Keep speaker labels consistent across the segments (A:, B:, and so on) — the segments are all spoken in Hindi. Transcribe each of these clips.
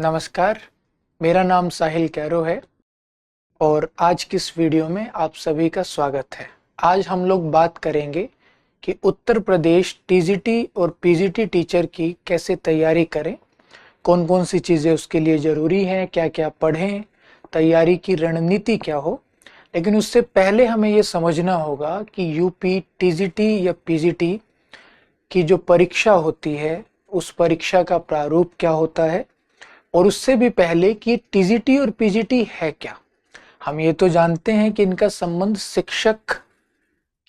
A: नमस्कार, मेरा नाम साहिल कैरो है और आज की इस वीडियो में आप सभी का स्वागत है। आज हम लोग बात करेंगे कि उत्तर प्रदेश टीजीटी और पीजीटी टीचर की कैसे तैयारी करें, कौन कौन सी चीज़ें उसके लिए ज़रूरी हैं, क्या क्या पढ़ें, तैयारी की रणनीति क्या हो। लेकिन उससे पहले हमें ये समझना होगा कि यूपी टीजीटी या पीजीटी की जो परीक्षा होती है, उस परीक्षा का प्रारूप क्या होता है और उससे भी पहले कि टीजीटी और पीजीटी है क्या। हम ये तो जानते हैं कि इनका संबंध शिक्षक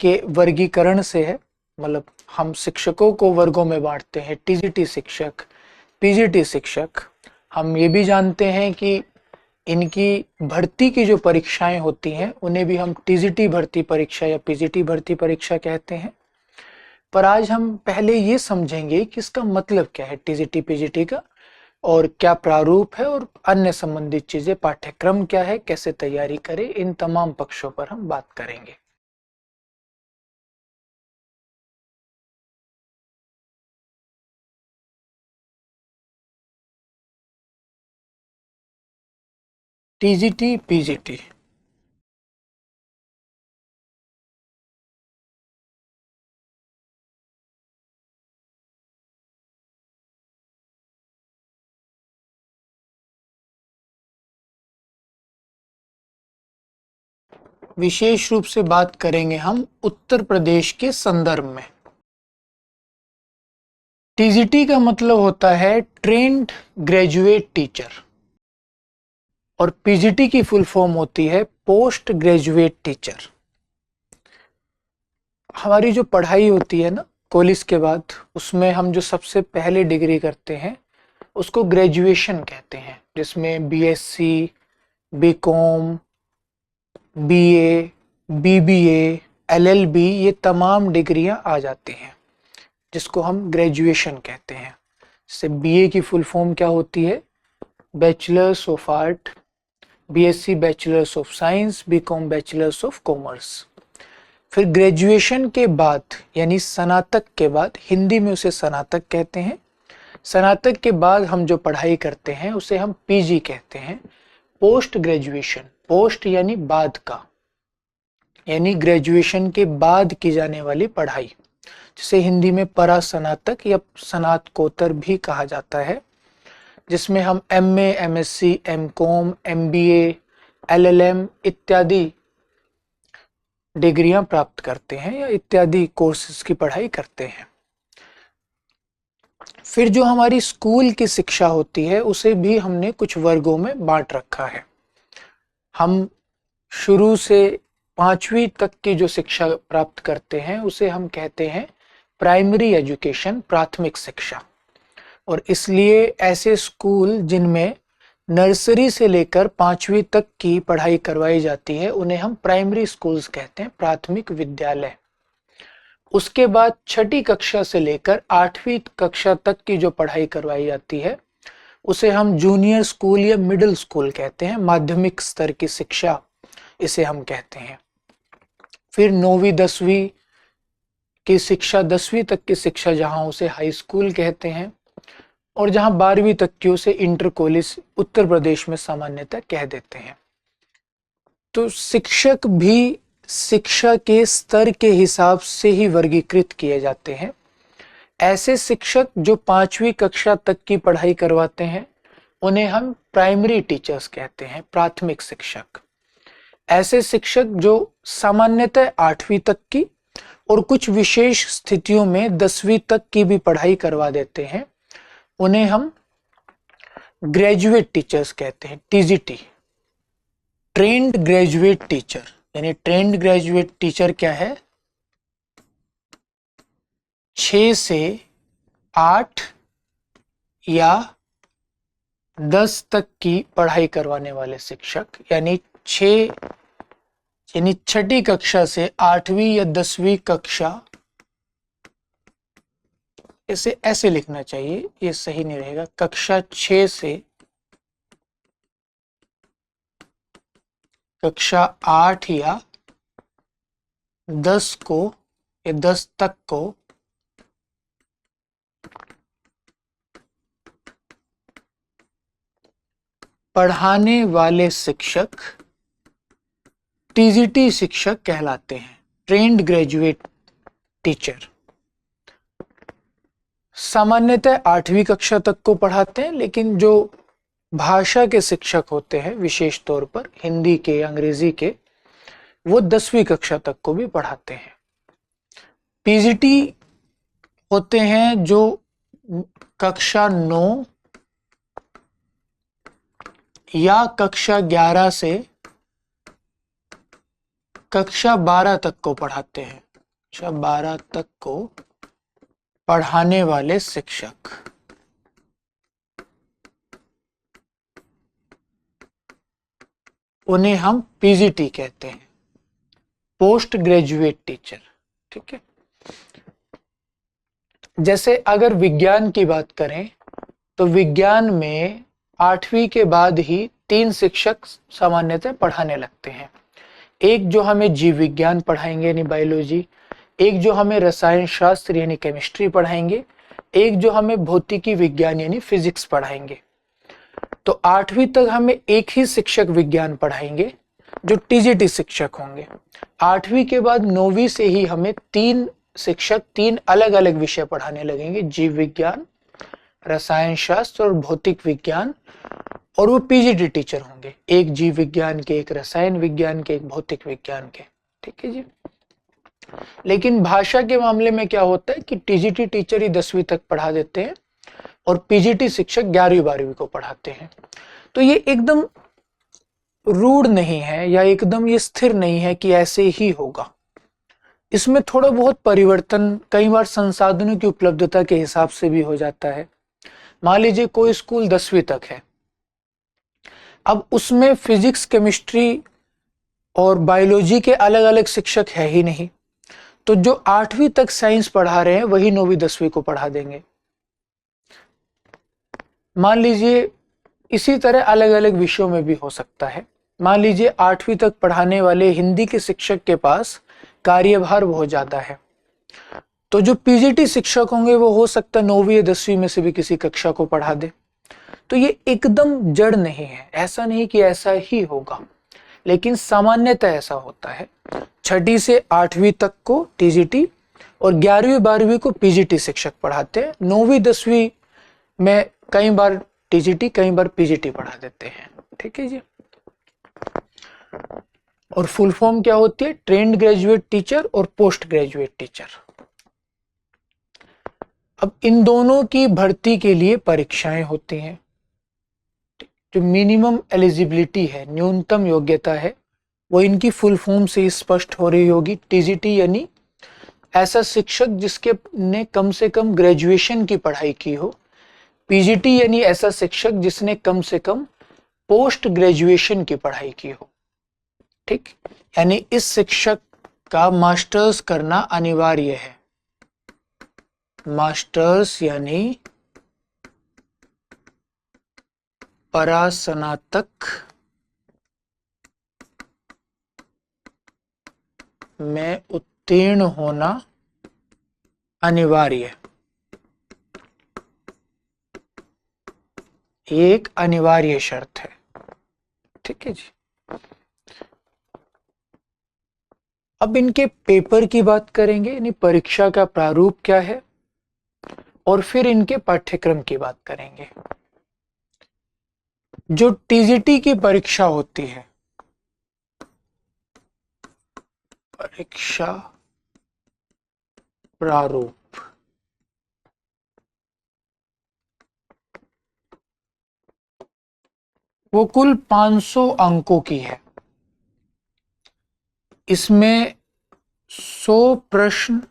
A: के वर्गीकरण से है, मतलब हम शिक्षकों को वर्गों में बांटते हैं, टीजीटी शिक्षक, पीजीटी शिक्षक। हम ये भी जानते हैं कि इनकी भर्ती की जो परीक्षाएं होती हैं उन्हें भी हम टीजीटी भर्ती परीक्षा या पीजीटी भर्ती परीक्षा कहते हैं। पर आज हम पहले ये समझेंगे कि इसका मतलब क्या है टीजीटी पीजीटी का, और क्या प्रारूप है और अन्य संबंधित चीजें, पाठ्यक्रम क्या है, कैसे तैयारी करें, इन तमाम पक्षों पर हम बात करेंगे। टीजीटी पीजीटी विशेष रूप से बात करेंगे हम उत्तर प्रदेश के संदर्भ में। टीजीटी का मतलब होता है ट्रेंड ग्रेजुएट टीचर और पीजीटी की फुल फॉर्म होती है पोस्ट ग्रेजुएट टीचर। हमारी जो पढ़ाई होती है ना कॉलेज के बाद, उसमें हम जो सबसे पहले डिग्री करते हैं उसको ग्रेजुएशन कहते हैं, जिसमें BSc, BCom, BA, BBA, LLB, ये तमाम डिग्रियां आ जाती हैं जिसको हम ग्रेजुएशन कहते हैं। जैसे बीए की फुल फॉर्म क्या होती है, bachelors of art, BSc bachelors of science, BCom bachelors of commerce. फिर ग्रेजुएशन के बाद यानी स्नातक के बाद, हिंदी में उसे स्नातक कहते हैं, स्नातक के बाद हम जो पढ़ाई करते हैं उसे हम पीजी कहते हैं, पोस्ट ग्रेजुएशन। पोस्ट यानी बाद का, यानी ग्रेजुएशन के बाद की जाने वाली पढ़ाई, जिसे हिंदी में परा स्नातक या स्नातकोत्तर भी कहा जाता है, जिसमें हम MA, MSc, MCom, MBA, LLM इत्यादि डिग्रियां प्राप्त करते हैं या इत्यादि कोर्सेज की पढ़ाई करते हैं। फिर जो हमारी स्कूल की शिक्षा होती है उसे भी हमने कुछ वर्गों में बांट रखा है। हम शुरू से 5वीं तक की जो शिक्षा प्राप्त करते हैं उसे हम कहते हैं प्राइमरी एजुकेशन, प्राथमिक शिक्षा। और इसलिए ऐसे स्कूल जिनमें नर्सरी से लेकर 5वीं तक की पढ़ाई करवाई जाती है उन्हें हम प्राइमरी स्कूल्स कहते हैं, प्राथमिक विद्यालय। उसके बाद 6ठी कक्षा से लेकर 8वीं कक्षा तक की जो पढ़ाई करवाई जाती है उसे हम जूनियर स्कूल या मिडिल स्कूल कहते हैं, माध्यमिक स्तर की शिक्षा इसे हम कहते हैं। फिर 9वीं 10वीं की शिक्षा, 10वीं तक की शिक्षा जहां उसे हाई स्कूल कहते हैं, और जहां 12वीं तक की उसे इंटर कॉलेज उत्तर प्रदेश में सामान्यतः कह देते हैं। तो शिक्षक भी शिक्षा के स्तर के हिसाब से ही वर्गीकृत किए जाते हैं। ऐसे शिक्षक जो 5वीं कक्षा तक की पढ़ाई करवाते हैं उन्हें हम प्राइमरी टीचर्स कहते हैं, प्राथमिक शिक्षक। ऐसे शिक्षक जो सामान्यतः 8वीं तक की और कुछ विशेष स्थितियों में 10वीं तक की भी पढ़ाई करवा देते हैं उन्हें हम ग्रेजुएट टीचर्स कहते हैं, टीजीटी, ट्रेंड ग्रेजुएट टीचर। यानी ट्रेंड ग्रेजुएट टीचर क्या है, 6 से 8 या 10 तक की पढ़ाई करवाने वाले शिक्षक, यानी 6ठी कक्षा से 8वीं या 10वीं कक्षा, इसे ऐसे लिखना चाहिए, ये सही नहीं रहेगा, कक्षा 6 से कक्षा 8 या 10 को या 10 तक को पढ़ाने वाले शिक्षक टीजीटी शिक्षक कहलाते हैं, ट्रेंड ग्रेजुएट टीचर। सामान्यतः 8वीं कक्षा तक को पढ़ाते हैं, लेकिन जो भाषा के शिक्षक होते हैं विशेष तौर पर हिंदी के, अंग्रेजी के, वो 10वीं कक्षा तक को भी पढ़ाते हैं। पीजीटी होते हैं जो कक्षा 9 या कक्षा 11 से कक्षा 12 तक को पढ़ाते हैं। कक्षा 12 तक को पढ़ाने वाले शिक्षक, उन्हें हम पीजीटी कहते हैं, पोस्ट ग्रेजुएट टीचर। ठीक है। जैसे अगर विज्ञान की बात करें तो विज्ञान में 8वीं के बाद ही 3 शिक्षक सामान्यतः पढ़ाने लगते हैं। एक जो हमें जीव विज्ञान पढ़ाएंगे यानी बायोलॉजी, एक जो हमें रसायन शास्त्र यानी केमिस्ट्री पढ़ाएंगे, एक जो हमें भौतिकी विज्ञान यानी फिजिक्स पढ़ाएंगे। तो 8वीं तक हमें एक ही शिक्षक विज्ञान पढ़ाएंगे जो टीजीटी शिक्षक होंगे। 8वीं के बाद 9वीं से ही हमें 3 शिक्षक 3 अलग अलग विषय पढ़ाने लगेंगे, जीव विज्ञान, रसायन शास्त्र और भौतिक विज्ञान, और वो पीजीटी टीचर होंगे, एक जीव विज्ञान के, एक रसायन विज्ञान के, एक भौतिक विज्ञान के। ठीक है जी। लेकिन भाषा के मामले में क्या होता है कि टीजीटी टीचर ही 10वीं तक पढ़ा देते हैं और पीजीटी शिक्षक 11वीं 12वीं को पढ़ाते हैं। तो ये एकदम रूढ़ नहीं है या एकदम ये स्थिर नहीं है कि ऐसे ही होगा। इसमें थोड़ा बहुत परिवर्तन कई बार संसाधनों की उपलब्धता के हिसाब से भी हो जाता है। मान लीजिए कोई स्कूल 10वीं तक है, अब उसमें फिजिक्स, केमिस्ट्री और बायोलॉजी के अलग अलग शिक्षक है ही नहीं, तो जो 8वीं तक साइंस पढ़ा रहे हैं वही 9वीं 10वीं को पढ़ा देंगे। मान लीजिए इसी तरह अलग अलग विषयों में भी हो सकता है। मान लीजिए 8वीं तक पढ़ाने वाले हिंदी के शिक्षक के पास कार्यभार बहुत ज्यादा है, तो जो पीजीटी शिक्षक होंगे वो हो सकता है 9वीं या 10वीं में से भी किसी कक्षा को पढ़ा दे। तो ये एकदम जड़ नहीं है, ऐसा नहीं कि ऐसा ही होगा, लेकिन सामान्यतः ऐसा होता है। 6ठी से 8वीं तक को टीजीटी और 11वीं 12वीं को पीजीटी शिक्षक पढ़ाते हैं। 9वीं 10वीं में कई बार टीजीटी कई बार पीजीटी पढ़ा देते हैं। ठीक है जी। और फुल फॉर्म क्या होती है? ट्रेंड ग्रेजुएट टीचर और पोस्ट ग्रेजुएट टीचर। अब इन दोनों की भर्ती के लिए परीक्षाएं होती हैं। जो मिनिमम एलिजिबिलिटी है, न्यूनतम योग्यता है, वो इनकी फुल फॉर्म से स्पष्ट हो रही होगी। टीजीटी यानी ऐसा शिक्षक जिसके ने कम से कम ग्रेजुएशन की पढ़ाई की हो। पीजीटी यानी ऐसा शिक्षक जिसने कम से कम पोस्ट ग्रेजुएशन की पढ़ाई की हो। ठीक, यानी इस शिक्षक का मास्टर्स करना अनिवार्य है। मास्टर्स यानी परास्नातक में उत्तीर्ण होना अनिवार्य, एक अनिवार्य शर्त है। ठीक है जी। अब इनके पेपर की बात करेंगे, यानी परीक्षा का प्रारूप क्या है, और फिर इनके पाठ्यक्रम की बात करेंगे। जो टीजीटी की परीक्षा होती है, परीक्षा प्रारूप, वो कुल 500 अंकों की है। इसमें 100 प्रश्न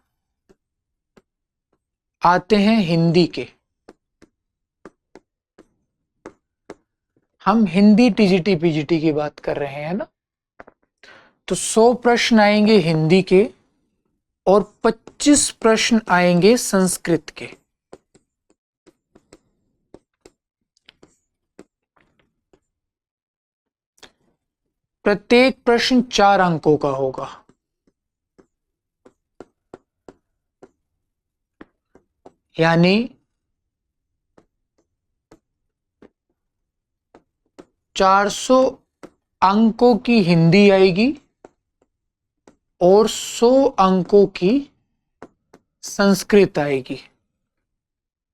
A: आते हैं हिंदी के। हम हिंदी टीजीटी पीजीटी की बात कर रहे हैं ना, तो 100 प्रश्न आएंगे हिंदी के और 25 प्रश्न आएंगे संस्कृत के। प्रत्येक प्रश्न 4 अंकों का होगा। यानी 400 अंकों की हिंदी आएगी और 100 अंकों की संस्कृत आएगी।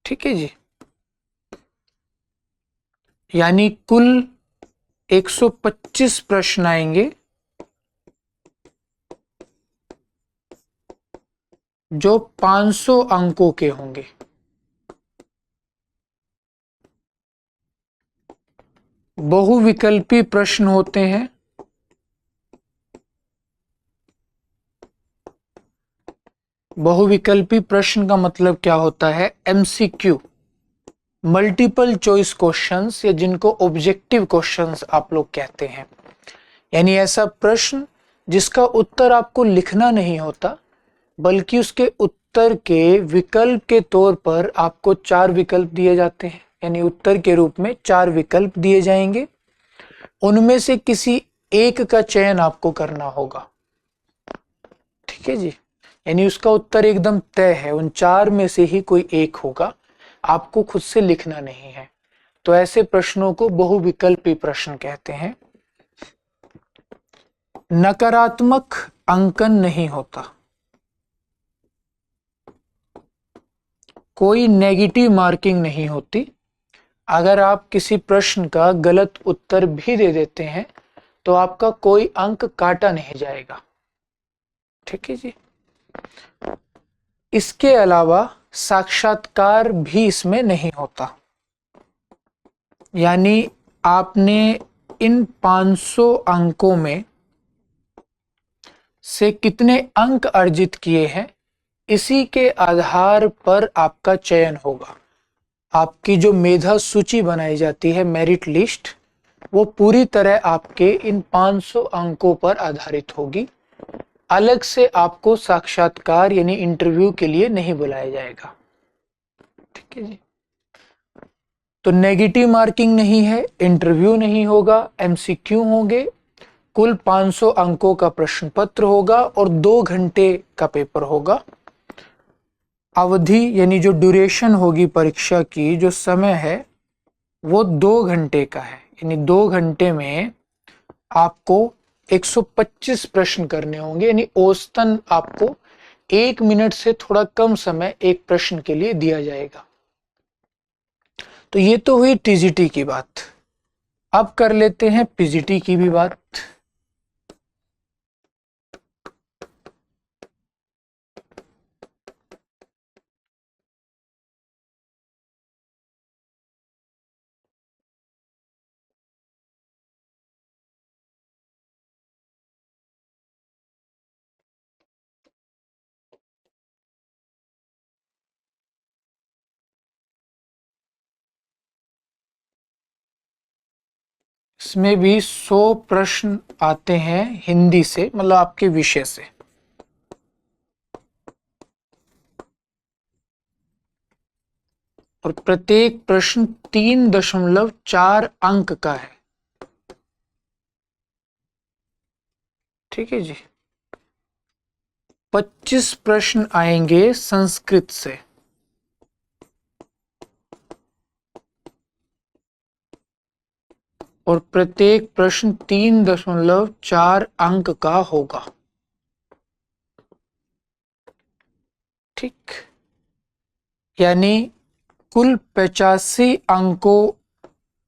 A: ठीक है जी, यानी कुल 125 प्रश्न आएंगे जो 500 अंकों के होंगे। बहुविकल्पी प्रश्न होते हैं। बहुविकल्पी प्रश्न का मतलब क्या होता है? एमसीक्यू, मल्टीपल चॉइस क्वेश्चंस, या जिनको ऑब्जेक्टिव क्वेश्चंस आप लोग कहते हैं। यानी ऐसा प्रश्न जिसका उत्तर आपको लिखना नहीं होता, बल्कि उसके उत्तर के विकल्प के तौर पर आपको 4 विकल्प दिए जाते हैं। यानी उत्तर के रूप में 4 विकल्प दिए जाएंगे, उनमें से किसी एक का चयन आपको करना होगा। ठीक है जी, यानी उसका उत्तर एकदम तय है, उन 4 में से ही कोई एक होगा, आपको खुद से लिखना नहीं है। तो ऐसे प्रश्नों को बहुविकल्पी प्रश्न कहते हैं। नकारात्मक अंकन नहीं होता, कोई नेगेटिव मार्किंग नहीं होती। अगर आप किसी प्रश्न का गलत उत्तर भी दे देते हैं तो आपका कोई अंक काटा नहीं जाएगा। ठीक है जी, इसके अलावा साक्षात्कार भी इसमें नहीं होता। यानी आपने इन 500 अंकों में से कितने अंक अर्जित किए हैं, इसी के आधार पर आपका चयन होगा। आपकी जो मेधा सूची बनाई जाती है, मेरिट लिस्ट, वो पूरी तरह आपके इन 500 अंकों पर आधारित होगी। अलग से आपको साक्षात्कार यानी इंटरव्यू के लिए नहीं बुलाया जाएगा। ठीक है जी, तो नेगेटिव मार्किंग नहीं है, इंटरव्यू नहीं होगा, एमसीक्यू होंगे, कुल 500 अंकों का प्रश्न पत्र होगा और 2 घंटे का पेपर होगा। अवधि यानी जो ड्यूरेशन होगी परीक्षा की, जो समय है, वो 2 घंटे का है। यानी 2 घंटे में आपको 125 प्रश्न करने होंगे। यानी औसतन आपको 1 मिनट से थोड़ा कम समय एक प्रश्न के लिए दिया जाएगा। तो ये तो हुई टीजीटी की बात। अब कर लेते हैं पीजीटी की भी बात। इसमें भी 100 प्रश्न आते हैं हिंदी से, मतलब आपके विषय से। और प्रत्येक प्रश्न 3.4 अंक का है। ठीक है जी, 25 प्रश्न आएंगे संस्कृत से। और प्रत्येक प्रश्न 3.4 अंक का होगा। ठीक, यानी कुल 85 अंकों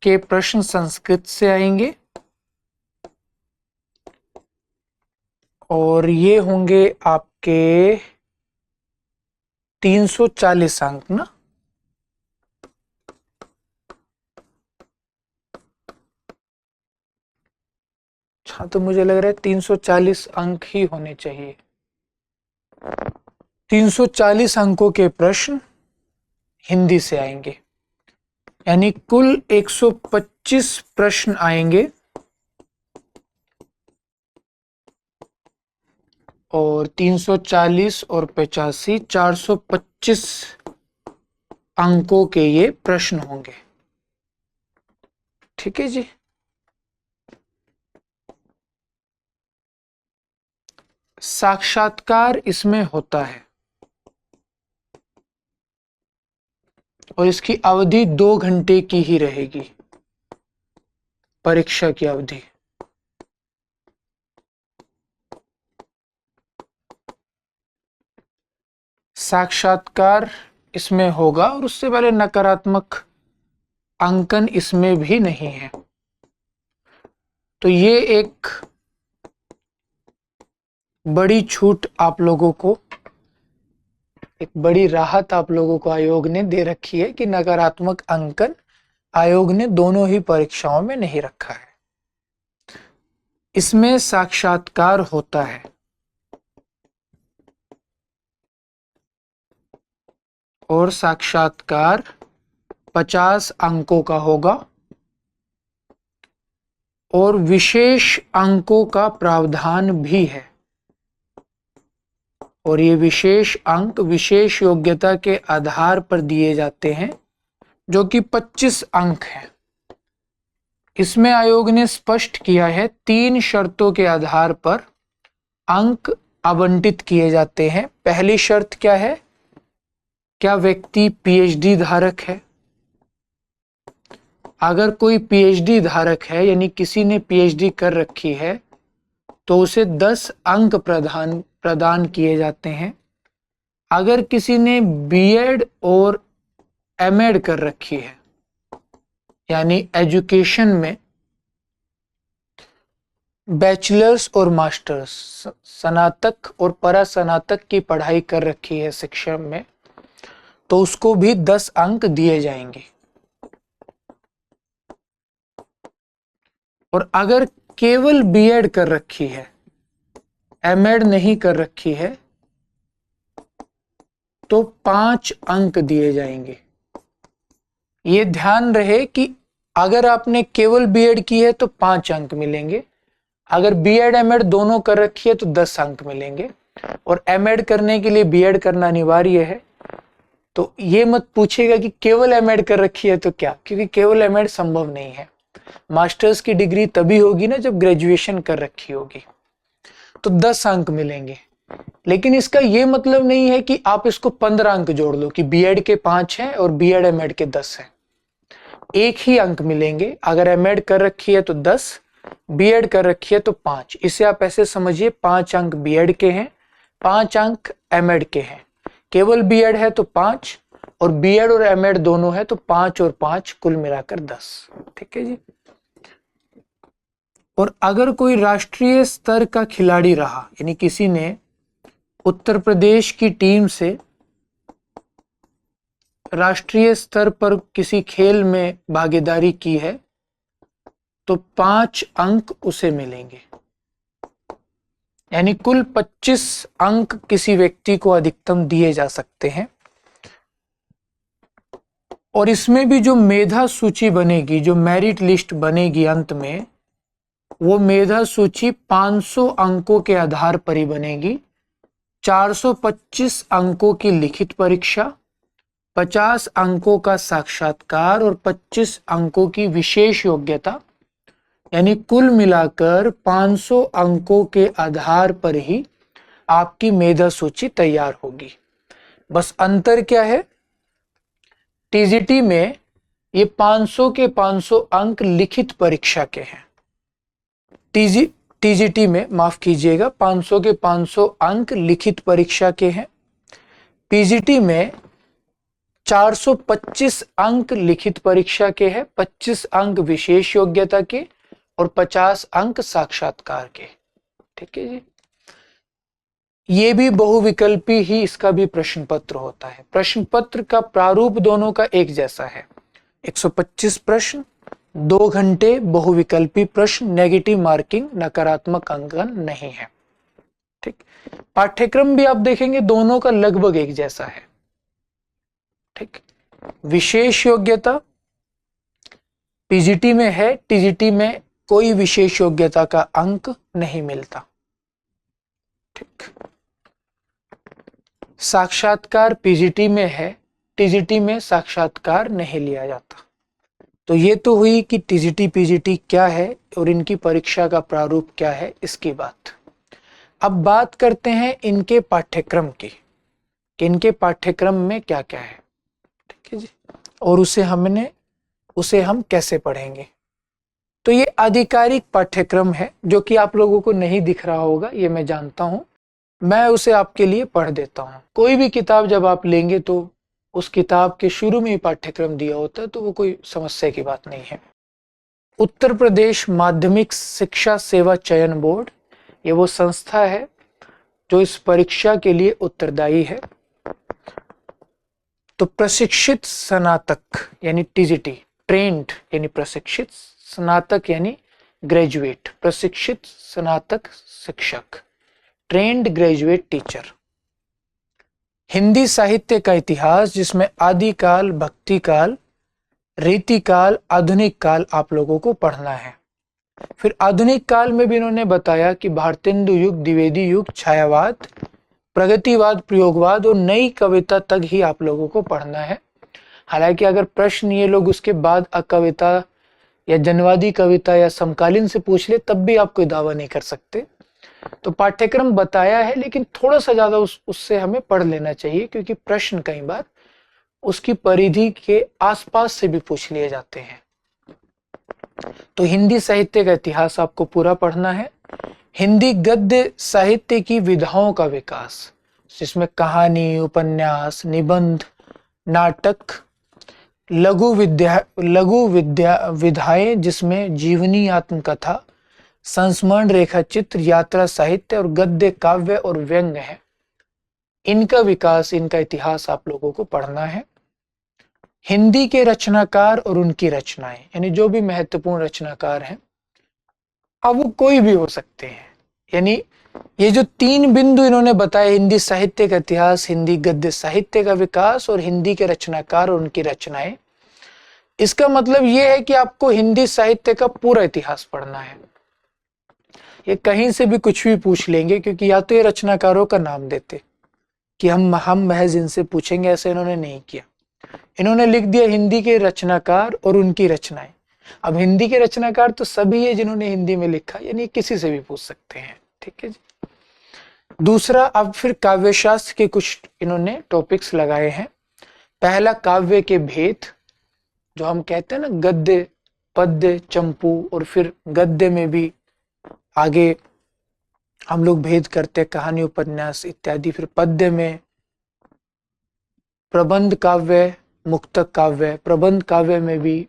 A: के प्रश्न संस्कृत से आएंगे और ये होंगे आपके 340 अंक ना। हाँ, तो मुझे लग रहा है 340 अंक ही होने चाहिए। 340 अंकों के प्रश्न हिंदी से आएंगे, यानी कुल 125 प्रश्न आएंगे और 340 और 85, 425 अंकों के ये प्रश्न होंगे। ठीक है जी, साक्षात्कार इसमें होता है और इसकी अवधि 2 घंटे की ही रहेगी। परीक्षा की अवधि। साक्षात्कार इसमें होगा और उससे पहले नकारात्मक अंकन इसमें भी नहीं है। तो ये एक बड़ी छूट आप लोगों को, एक बड़ी राहत आप लोगों को आयोग ने दे रखी है कि नकारात्मक अंकन आयोग ने दोनों ही परीक्षाओं में नहीं रखा है। इसमें साक्षात्कार होता है और साक्षात्कार 50 अंकों का होगा और विशेष अंकों का प्रावधान भी है। और ये विशेष अंक विशेष योग्यता के आधार पर दिए जाते हैं, जो कि 25 अंक हैं। इसमें आयोग ने स्पष्ट किया है 3 शर्तों के आधार पर अंक आवंटित किए जाते हैं। पहली शर्त क्या है? क्या व्यक्ति पीएचडी धारक है? अगर कोई पीएचडी धारक है, यानी किसी ने पीएचडी कर रखी है, तो उसे 10 अंक प्रदान किए जाते हैं। अगर किसी ने बीएड और एमएड कर रखी है, यानी एजुकेशन में बैचलर्स और मास्टर्स, स्नातक और परास्नातक की पढ़ाई कर रखी है शिक्षा में, तो उसको भी 10 अंक दिए जाएंगे। और अगर केवल बीएड कर रखी है, एमएड नहीं कर रखी है, तो 5 अंक दिए जाएंगे। ये ध्यान रहे कि अगर आपने केवल बीएड की है तो 5 अंक मिलेंगे, अगर बीएड एमएड दोनों कर रखी है तो 10 अंक मिलेंगे। और एमएड करने के लिए बीएड करना अनिवार्य है, तो ये मत पूछेगा कि केवल एमएड कर रखी है तो क्या, क्योंकि केवल एमएड संभव नहीं है। मास्टर्स की डिग्री तभी होगी ना जब ग्रेजुएशन कर रखी होगी। तो 10 अंक मिलेंगे। लेकिन इसका ये मतलब नहीं है कि आप इसको 15 अंक जोड़ लो कि बीएड के 5 हैं और बीएड एमएड के 10 हैं। एक ही अंक मिलेंगे। अगर एमएड कर रखी है तो 10, बीएड कर रखी है तो 5। इसे आप ऐसे समझिए 5 अंक बीएड के हैं, 5 अंक एमएड के हैं। केवल बीएड है तो 5 और बीएड और एमएड दोनों है तो 5 और 5 कुल मिलाकर 10। ठीक है जी। और अगर कोई राष्ट्रीय स्तर का खिलाड़ी रहा, यानी किसी ने उत्तर प्रदेश की टीम से राष्ट्रीय स्तर पर किसी खेल में भागीदारी की है, तो 5 अंक उसे मिलेंगे। यानी कुल 25 अंक किसी व्यक्ति को अधिकतम दिए जा सकते हैं। और इसमें भी जो मेधा सूची बनेगी, जो मेरिट लिस्ट बनेगी अंत में, वो मेधा सूची 500 अंकों के आधार पर ही बनेगी। 425 अंकों की लिखित परीक्षा, 50 अंकों का साक्षात्कार और 25 अंकों की विशेष योग्यता, यानी कुल मिलाकर 500 अंकों के आधार पर ही आपकी मेधा सूची तैयार होगी। बस अंतर क्या है? टीजीटी में ये 500 के 500 अंक लिखित परीक्षा के हैं। टीजीटी में, माफ कीजिएगा, 500 के 500 अंक लिखित परीक्षा के हैं। पीजीटी में 425 अंक लिखित परीक्षा के हैं, 25 अंक विशेष योग्यता के और 50 अंक साक्षात्कार के। ठीक है जी। ये भी बहुविकल्पी ही इसका भी प्रश्न पत्र होता है। प्रश्न पत्र का प्रारूप दोनों का एक जैसा है। 125 प्रश्न, 2 घंटे, बहुविकल्पी प्रश्न, नेगेटिव मार्किंग, नकारात्मक अंकन नहीं है। ठीक। पाठ्यक्रम भी आप देखेंगे दोनों का लगभग एक जैसा है। ठीक। विशेष योग्यता पीजीटी में है, टीजीटी में कोई विशेष योग्यता का अंक नहीं मिलता। ठीक। साक्षात्कार पीजीटी में है, टीजीटी में साक्षात्कार नहीं लिया जाता। तो ये तो हुई कि टीजीटी पीजीटी क्या है और इनकी परीक्षा का प्रारूप क्या है, इसकी बात। अब बात करते हैं इनके पाठ्यक्रम की, कि इनके पाठ्यक्रम में क्या क्या है। ठीक है जी। और उसे हम कैसे पढ़ेंगे। तो ये आधिकारिक पाठ्यक्रम है जो कि आप लोगों को नहीं दिख रहा होगा, ये मैं जानता हूं। मैं उसे आपके लिए पढ़ देता हूं। कोई भी किताब जब आप लेंगे तो उस किताब के शुरू में ही पाठ्यक्रम दिया होता है, तो वो कोई समस्या की बात नहीं है। उत्तर प्रदेश माध्यमिक शिक्षा सेवा चयन बोर्ड, ये वो संस्था है जो इस परीक्षा के लिए उत्तरदायी है। तो प्रशिक्षित स्नातक यानी टीजीटी, ट्रेंड यानी प्रशिक्षित, स्नातक यानी ग्रेजुएट, प्रशिक्षित स्नातक शिक्षक, ट्रेंड ग्रेजुएट टीचर। हिंदी साहित्य का इतिहास, जिसमें आदिकाल, भक्ति काल, रीतिकाल, आधुनिक काल आप लोगों को पढ़ना है। फिर आधुनिक काल में भी इन्होंने बताया कि भारतेंदु युग, द्विवेदी युग, छायावाद, प्रगतिवाद, प्रयोगवाद और नई कविता तक ही आप लोगों को पढ़ना है। हालांकि अगर प्रश्न ये लोग उसके बाद अकविता या जनवादी कविता या समकालीन से पूछ ले तब भी आप कोई दावा नहीं कर सकते। तो पाठ्यक्रम बताया है, लेकिन थोड़ा सा ज्यादा उससे हमें पढ़ लेना चाहिए, क्योंकि प्रश्न कई बार उसकी परिधि के आसपास से भी पूछ लिए जाते हैं। तो हिंदी साहित्य का इतिहास आपको पूरा पढ़ना है। हिंदी गद्य साहित्य की विधाओं का विकास, जिसमें कहानी, उपन्यास, निबंध, नाटक, लघु विधाएं, जिसमें जीवनी, आत्मकथा, संस्मरण, रेखा चित्र, यात्रा साहित्य और गद्य काव्य और व्यंग है। इनका विकास, इनका इतिहास आप लोगों को पढ़ना है। हिंदी के रचनाकार और उनकी रचनाएं, यानी जो भी महत्वपूर्ण रचनाकार हैं, अब वो कोई भी हो सकते हैं। यानी ये जो 3 बिंदु इन्होंने बताए, हिंदी साहित्य का इतिहास, हिंदी गद्य साहित्य का विकास और हिंदी के रचनाकार और उनकी रचनाएं, इसका मतलब ये है कि आपको हिंदी साहित्य का पूरा इतिहास पढ़ना है। ये कहीं से भी कुछ भी पूछ लेंगे, क्योंकि या तो ये रचनाकारों का नाम देते कि हम महज इनसे पूछेंगे, ऐसे इन्होंने नहीं किया। इन्होंने लिख दिया हिंदी के रचनाकार और उनकी रचनाएं। अब हिंदी के रचनाकार तो सभी है जिन्होंने हिंदी में लिखा, यानी किसी से भी पूछ सकते हैं। ठीक है जी। दूसरा, अब फिर काव्यशास्त्र के कुछ इन्होंने टॉपिक्स लगाए हैं। पहला, काव्य के भेद, जो हम कहते हैं ना, गद्य, पद्य, चंपू, और फिर गद्य में भी आगे हम लोग भेद करते हैं, कहानी, उपन्यास इत्यादि। फिर पद्य में प्रबंध काव्य, मुक्तक काव्य, प्रबंध काव्य में भी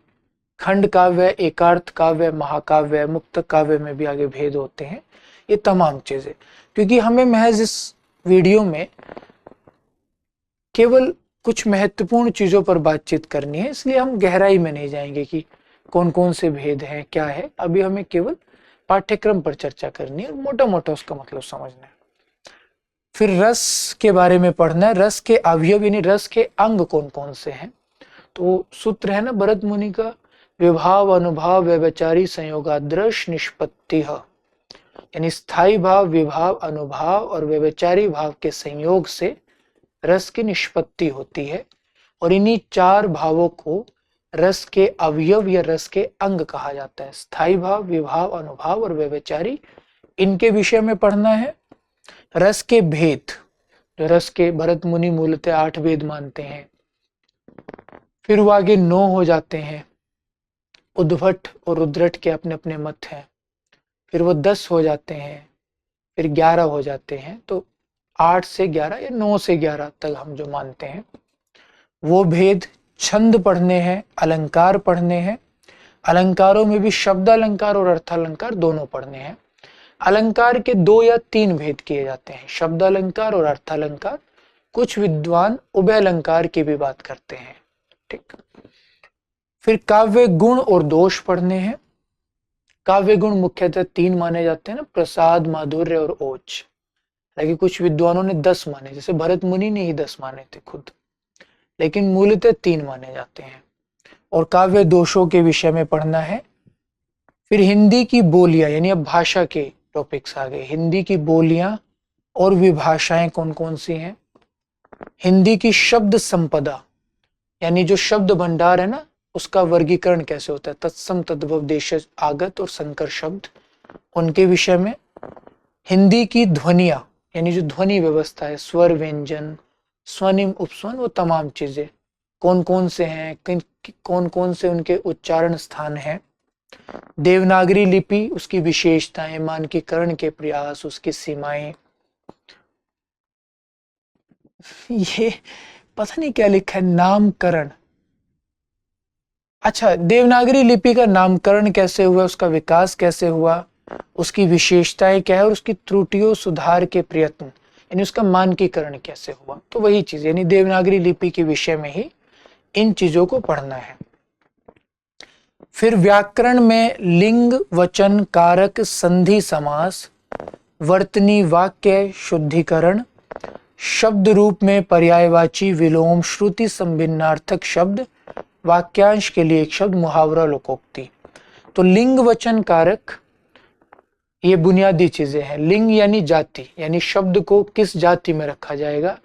A: खंड काव्य, एकार्थ काव्य, महाकाव्य, मुक्तक काव्य में भी आगे भेद होते हैं। ये तमाम चीजें, क्योंकि हमें महज इस वीडियो में केवल कुछ महत्वपूर्ण चीजों पर बातचीत करनी है, इसलिए हम गहराई में नहीं जाएंगे कि कौन कौन से भेद हैं, क्या है। अभी हमें केवल पाठ्यक्रम पर चर्चा करनी है, मोटा मोटा उसका मतलब समझना है। फिर रस के बारे में पढ़ना है, रस के अवयव यानी रस के अंग कौन कौन से हैं। तो सूत्र है ना भरत मुनि का, विभाव, अनुभाव, व्यभिचारी, संयोगादृश, निष्पत्ति, यानी स्थायी भाव, विभाव, अनुभाव और व्यभिचारी भाव के संयोग से रस की निष्पत्ति होती है। और इन्हीं 4 भावों को रस के अवयव या रस के अंग कहा जाता है। स्थायी भाव, विभाव, अनुभाव और व्यभिचारी, इनके विषय में पढ़ना है। रस के भेद, जो रस के भरत मुनि मूलतः 8 भेद मानते हैं, फिर वो आगे 9 हो जाते हैं। उद्भट और रुद्रट के अपने अपने मत हैं। फिर वो 10 हो जाते हैं, फिर 11 हो जाते हैं। तो 8 से 11 या 9 से 11 तक हम जो मानते हैं वो भेद। छंद पढ़ने हैं, अलंकार पढ़ने हैं। अलंकारों में भी शब्द अलंकार और अर्थालंकार दोनों पढ़ने हैं। अलंकार के 2 या 3 भेद किए जाते हैं, शब्द अलंकार और अर्थालंकार। कुछ विद्वान उभय अलंकार की भी बात करते हैं। ठीक। फिर काव्य गुण और दोष पढ़ने हैं। काव्य गुण मुख्यतः 3 माने जाते हैं ना, प्रसाद, माधुर्य और ओज। हालांकि कुछ विद्वानों ने 10 माने, जैसे भरत मुनि ने ही 10 माने थे खुद, लेकिन मूलतः 3 माने जाते हैं। और काव्य दोषों के विषय में पढ़ना है। फिर हिंदी की बोलियां, यानी अब भाषा के टॉपिक्स आ गए। हिंदी की बोलियां और विभाषाएं कौन कौन सी हैं। हिंदी की शब्द संपदा, यानी जो शब्द भंडार है ना, उसका वर्गीकरण कैसे होता है। तत्सम, तद्भव, देशज, आगत और संकर शब्द, उनके विषय में। हिंदी की ध्वनियां, यानी जो ध्वनि व्यवस्था है, स्वर, व्यंजन, स्वनिम, उपस्वन, वो तमाम चीजें कौन कौन से हैं, कौन कौन से उनके उच्चारण स्थान हैं। देवनागरी लिपि, उसकी विशेषताएं, मानकीकरण के प्रयास, उसकी सीमाएं। ये पता नहीं क्या लिखा है, नामकरण। अच्छा, देवनागरी लिपि का नामकरण कैसे हुआ, उसका विकास कैसे हुआ, उसकी विशेषताएं क्या है और उसकी त्रुटियों सुधार के प्रयत्न, यानी उसका मानकीकरण कैसे हुआ। तो वही चीज, यानी देवनागरी लिपि के विषय में ही इन चीजों को पढ़ना है। फिर व्याकरण में लिंग, वचन, कारक, संधि, समास, वर्तनी, वाक्य शुद्धिकरण, शब्द रूप में पर्यायवाची, विलोम, श्रुति संभिन्नार्थक शब्द, वाक्यांश के लिए एक शब्द, मुहावरा, लोकोक्ति। तो लिंग, वचन, कारक, ये बुनियादी चीजें हैं। लिंग यानी जाति, यानी शब्द को किस जाति में रखा जाएगा,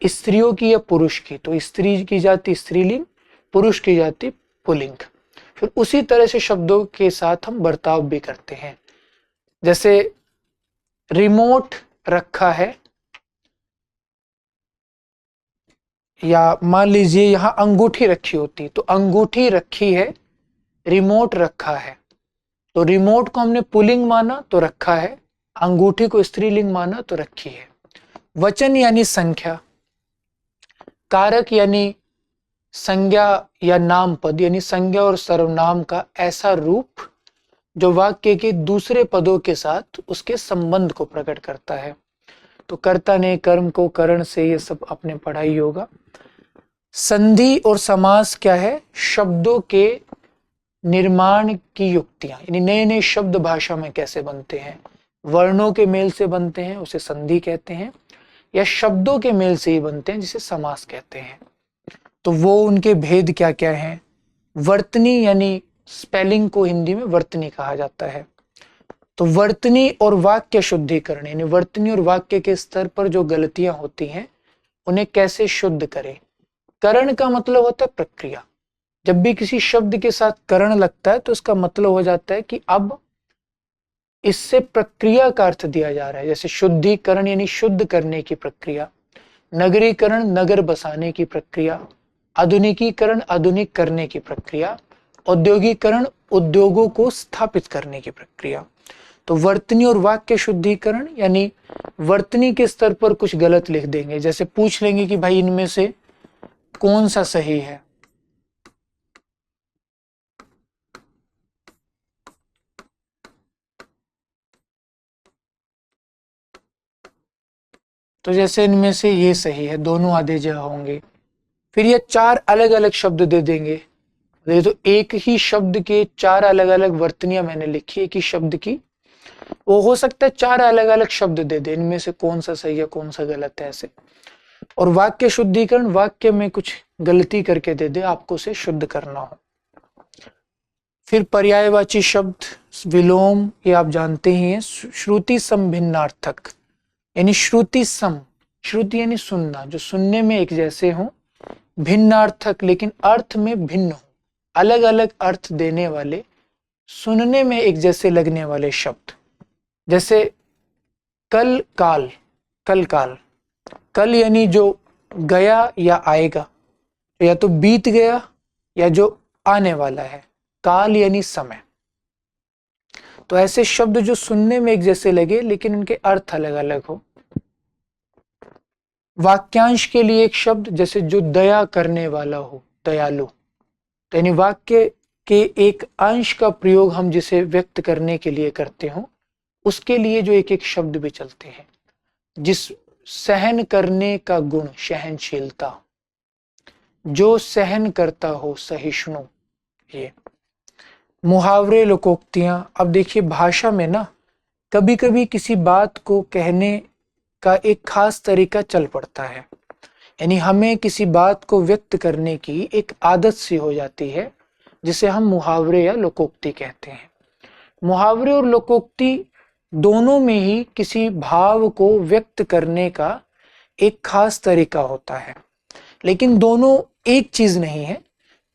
A: स्त्रियों की या पुरुष की। तो स्त्री की जाति स्त्रीलिंग, पुरुष की जाति पुल्लिंग। फिर उसी तरह से शब्दों के साथ हम बर्ताव भी करते हैं। जैसे रिमोट रखा है, या मान लीजिए यहां अंगूठी रखी होती, तो अंगूठी रखी है, रिमोट रखा है। तो रिमोट को हमने पुल्लिंग माना तो रखा है, अंगूठी को स्त्रीलिंग माना तो रखी है। वचन यानी संख्या, कारक यानी संज्ञा या नाम पद, यानी संज्ञा और सर्वनाम का ऐसा रूप जो वाक्य के दूसरे पदों के साथ उसके संबंध को प्रकट करता है। तो कर्ता ने कर्म को करण से, ये सब आपने पढ़ा ही होगा। संधि और समास क्या है, शब्दों के निर्माण की युक्तियां, यानी नए नए शब्द भाषा में कैसे बनते हैं। वर्णों के मेल से बनते हैं, उसे संधि कहते हैं, या शब्दों के मेल से ही बनते हैं, जिसे समास कहते हैं। तो वो उनके भेद क्या क्या हैं। वर्तनी यानी स्पेलिंग को हिंदी में वर्तनी कहा जाता है। तो वर्तनी और वाक्य शुद्धिकरण, यानी वर्तनी और वाक्य के स्तर पर जो गलतियां होती हैं उन्हें कैसे शुद्ध करें। करण का मतलब होता है प्रक्रिया। जब भी किसी शब्द के साथ करण लगता है तो इसका मतलब हो जाता है कि अब इससे प्रक्रिया का अर्थ दिया जा रहा है। जैसे शुद्धिकरण यानी शुद्ध करने की प्रक्रिया, नगरीकरण नगर बसाने की प्रक्रिया, आधुनिकीकरण आधुनिक करने की प्रक्रिया, औद्योगिकरण उद्योगों को स्थापित करने की प्रक्रिया। तो वर्तनी और वाक्य शुद्धिकरण यानी वर्तनी के स्तर पर कुछ गलत लिख देंगे, जैसे पूछ लेंगे कि भाई इनमें से कौन सा सही है। तो जैसे इनमें से ये सही है, दोनों आधे जगह होंगे। फिर ये चार अलग अलग शब्द दे देंगे। ये तो एक ही शब्द के चार अलग अलग वर्तनियां मैंने लिखी है, एक ही शब्द की, वो हो सकता है चार अलग अलग शब्द दे दे, इनमें से कौन सा सही है कौन सा गलत है ऐसे। और वाक्य शुद्धिकरण, वाक्य में कुछ गलती करके दे दे, आपको उसे शुद्ध करना हो। फिर पर्यायवाची शब्द, विलोम, ये आप जानते ही हैं। श्रुति संभिन्नार्थक, यानी श्रुति सम, श्रुति यानी सुनना, जो सुनने में एक जैसे हो, भिन्नार्थक लेकिन अर्थ में भिन्न हो, अलग अलग अर्थ देने वाले, सुनने में एक जैसे लगने वाले शब्द। जैसे कल काल, कल काल, कल यानी जो गया या आएगा, या तो बीत गया या जो आने वाला है। काल यानी समय। तो ऐसे शब्द जो सुनने में एक जैसे लगे लेकिन उनके अर्थ अलग अलग हो। वाक्यांश के लिए एक शब्द, जैसे जो दया करने वाला हो, दयालु। तो यानी वाक्य के एक अंश का प्रयोग हम जिसे व्यक्त करने के लिए करते हो, उसके लिए जो एक एक शब्द भी चलते हैं। जिस सहन करने का गुण, सहनशीलता, जो सहन करता हो, सहिष्णु। ये मुहावरे, लोकोक्तियां। अब देखिए भाषा में ना कभी कभी किसी बात को कहने का एक खास तरीका चल पड़ता है, यानी हमें किसी बात को व्यक्त करने की एक आदत सी हो जाती है, जिसे हम मुहावरे या लोकोक्ति कहते हैं। मुहावरे और लोकोक्ति दोनों में ही किसी भाव को व्यक्त करने का एक खास तरीका होता है, लेकिन दोनों एक चीज नहीं है।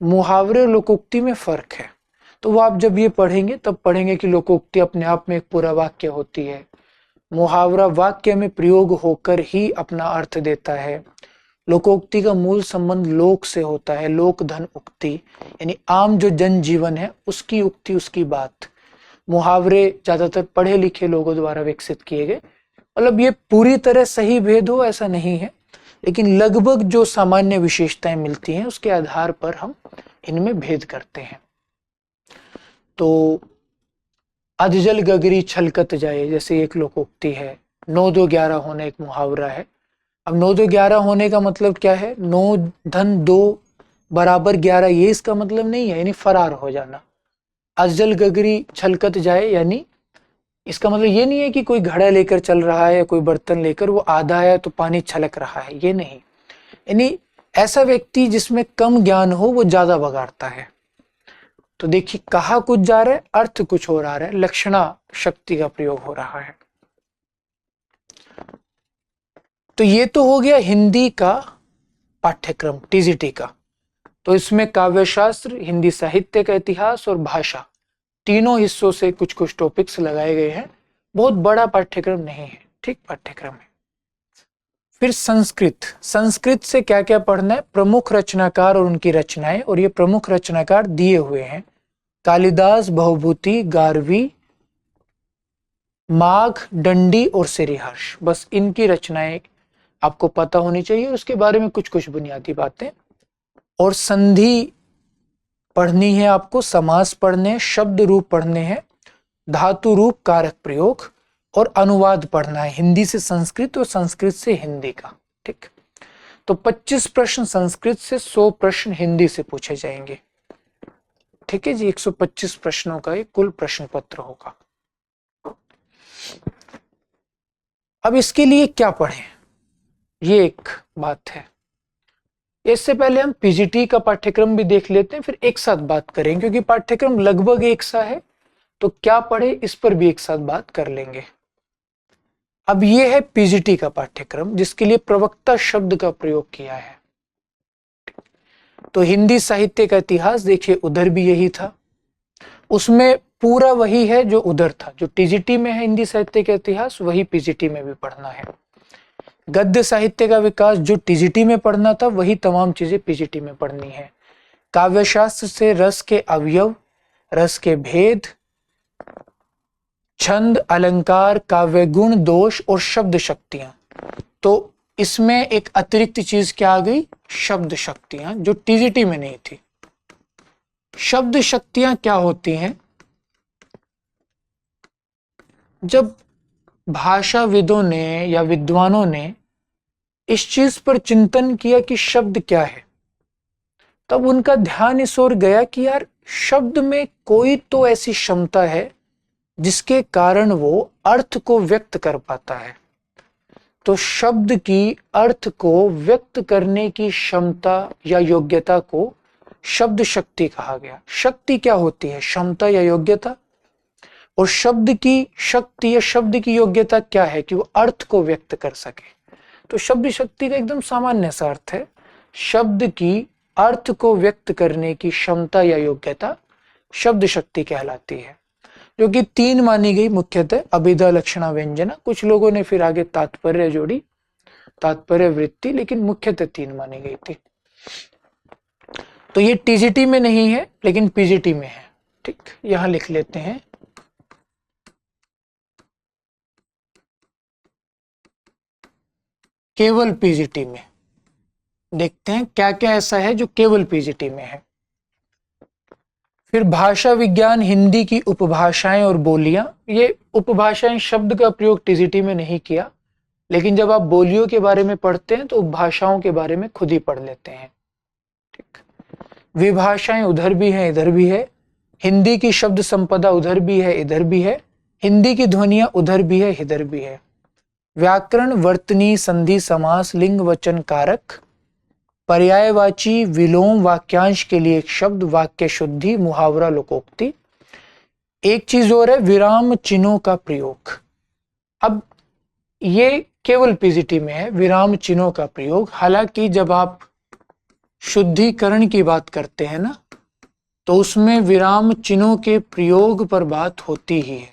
A: मुहावरे और लोकोक्ति में फर्क है। तो वो आप जब ये पढ़ेंगे तब पढ़ेंगे कि लोकोक्ति अपने आप में एक पूरा वाक्य होती है, मुहावरा वाक्य में प्रयोग होकर ही अपना अर्थ देता है, लोकोक्ति का मूल संबंध लोक से होता है, लोक धन उक्ति, यानी आम जो जनजीवन है उसकी उक्ति, उसकी बात। मुहावरे ज्यादातर पढ़े लिखे लोगों द्वारा विकसित किए गए। मतलब ये पूरी तरह सही भेद हो ऐसा नहीं है, लेकिन लगभग जो सामान्य विशेषताएं मिलती हैं उसके आधार पर हम इनमें भेद करते हैं। तो अधजल गगरी छलकत जाए जैसे एक लोकोक्ति है, 9 2 11 होना एक मुहावरा है। अब 9 2 11 होने का मतलब क्या है? 9 धन 2 बराबर 11, ये इसका मतलब नहीं है, यानी फरार हो जाना। अधजल गगरी छलकत जाए यानी इसका मतलब ये नहीं है कि कोई घड़ा लेकर चल रहा है या कोई बर्तन लेकर, वो आधा है तो पानी छलक रहा है, ये नहीं। यानी ऐसा व्यक्ति जिसमें कम ज्ञान हो वो ज्यादा बगाड़ता है। तो देखिए, कहा कुछ जा रहा है, अर्थ कुछ और आ रहा है, लक्षणा शक्ति का प्रयोग हो रहा है। तो ये तो हो गया हिंदी का पाठ्यक्रम, टीजीटी का। तो इसमें काव्यशास्त्र, हिंदी साहित्य का इतिहास और भाषा, तीनों हिस्सों से कुछ कुछ टॉपिक्स लगाए गए हैं। बहुत बड़ा पाठ्यक्रम नहीं है, ठीक पाठ्यक्रम है। फिर संस्कृत, संस्कृत से क्या क्या पढ़ना है? प्रमुख रचनाकार और उनकी रचनाएं, और ये प्रमुख रचनाकार दिए हुए हैं, कालिदास, भवभूति, गार्वी, माघ, दंडी और श्रीहर्ष। बस इनकी रचनाएं आपको पता होनी चाहिए, उसके बारे में कुछ कुछ बुनियादी बातें। और संधि पढ़नी है आपको, समास पढ़ने हैं, शब्द रूप पढ़ने हैं, धातु रूप, कारक प्रयोग, और अनुवाद पढ़ना है हिंदी से संस्कृत और संस्कृत से हिंदी का। ठीक, तो 25 प्रश्न संस्कृत से, 100 प्रश्न हिंदी से पूछे जाएंगे। ठीक है जी, 125 प्रश्नों का एक कुल प्रश्न पत्र होगा। अब इसके लिए क्या पढ़ें, ये एक बात है। इससे पहले हम पीजीटी का पाठ्यक्रम भी देख लेते हैं, फिर एक साथ बात करें, क्योंकि पाठ्यक्रम लगभग एक सा है, तो क्या पढ़े इस पर भी एक साथ बात कर लेंगे। अब ये है पीजीटी का पाठ्यक्रम, जिसके लिए प्रवक्ता शब्द का प्रयोग किया है। तो हिंदी साहित्य का इतिहास देखिए, उधर भी यही था, उसमें पूरा वही है जो उधर था। जो टीजीटी में है हिंदी साहित्य का इतिहास, वही पीजीटी में भी पढ़ना है। गद्य साहित्य का विकास जो टीजीटी में पढ़ना था, वही तमाम चीजें पीजीटी में पढ़नी है। काव्यशास्त्र से रस के अवयव, रस के भेद, छंद, अलंकार, काव्य गुण, दोष और शब्द शक्तियां। तो इसमें एक अतिरिक्त चीज क्या आ गई? शब्द शक्तियां, जो टीजीटी में नहीं थी। शब्द शक्तियां क्या होती हैं? जब भाषाविदों ने या विद्वानों ने इस चीज पर चिंतन किया कि शब्द क्या है, तब उनका ध्यान इस ओर गया कि यार, शब्द में कोई तो ऐसी क्षमता है जिसके कारण वो अर्थ को व्यक्त कर पाता है। तो शब्द की अर्थ को व्यक्त करने की क्षमता या योग्यता को शब्द शक्ति कहा गया। शक्ति क्या होती है? क्षमता या योग्यता। और शब्द की शक्ति या शब्द की योग्यता क्या है? कि वो अर्थ को व्यक्त कर सके। तो शब्द शक्ति का एकदम सामान्य सा अर्थ है, शब्द की अर्थ को व्यक्त करने की क्षमता या योग्यता शब्द शक्ति कहलाती है, जो कि 3 मानी गई मुख्यतः, अभिधा, लक्षणा, व्यंजना। कुछ लोगों ने फिर आगे तात्पर्य जोड़ी, तात्पर्य, वृत्ति, लेकिन मुख्यतः 3 मानी गई थी। तो ये टीजीटी में नहीं है, लेकिन पीजीटी में है। ठीक, यहां लिख लेते हैं। केवल पीजीटी में देखते हैं क्या क्या ऐसा है जो केवल पीजीटी में है। फिर भाषा विज्ञान, हिंदी की उपभाषाएं और बोलियां। ये उपभाषाएं शब्द का प्रयोग टीजीटी में नहीं किया, लेकिन जब आप बोलियों के बारे में पढ़ते हैं तो उपभाषाओं के बारे में खुद ही पढ़ लेते हैं। ठीक, विभाषाएं उधर भी है, इधर भी है। हिंदी की शब्द संपदा उधर भी है, इधर भी है। हिंदी की ध्वनियां उधर भी है, इधर भी है। व्याकरण, वर्तनी, संधि, समास, लिंग, वचन, कारक, पर्यायवाची, विलोम, वाक्यांश के लिए एक शब्द, वाक्य शुद्धि, मुहावरा, लोकोक्ति। एक चीज और है, विराम चिन्हों का प्रयोग। अब ये केवल पीजीटी में है, विराम चिन्हों का प्रयोग। हालांकि जब आप शुद्धिकरण की बात करते हैं ना, तो उसमें विराम चिन्हों के प्रयोग पर बात होती ही है,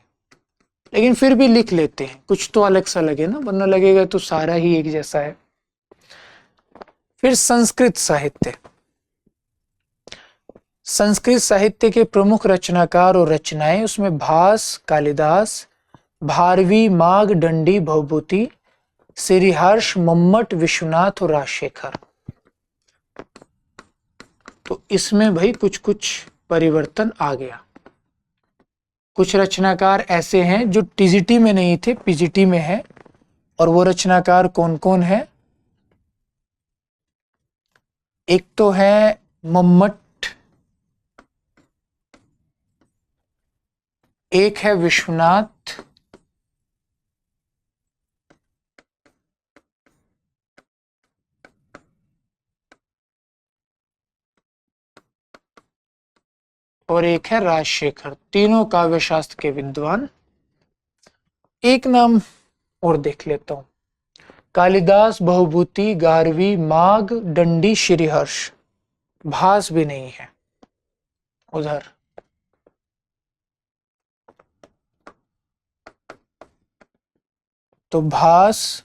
A: लेकिन फिर भी लिख लेते हैं, कुछ तो अलग सा लगे ना, वरना लगेगा तो सारा ही एक जैसा है। फिर संस्कृत साहित्य। संस्कृत साहित्य के प्रमुख रचनाकार और रचनाएं, उसमें भास, कालिदास, भारवी, माघ, दंडी, भवभूति, श्रीहर्ष, मम्मट, विश्वनाथ और राजशेखर। तो इसमें भाई कुछ कुछ परिवर्तन आ गया। कुछ रचनाकार ऐसे हैं जो टीजीटी में नहीं थे, पीजीटी में है। और वो रचनाकार कौन कौन है? एक तो है मम्मट, एक है विश्वनाथ, और एक है राजशेखर। तीनों काव्य शास्त्र के विद्वान। एक नाम और देख लेता हूं, कालिदास, भवभूति, गारवी, माघ, दंडी, श्रीहर्ष। भास भी नहीं है उधर। तो भास,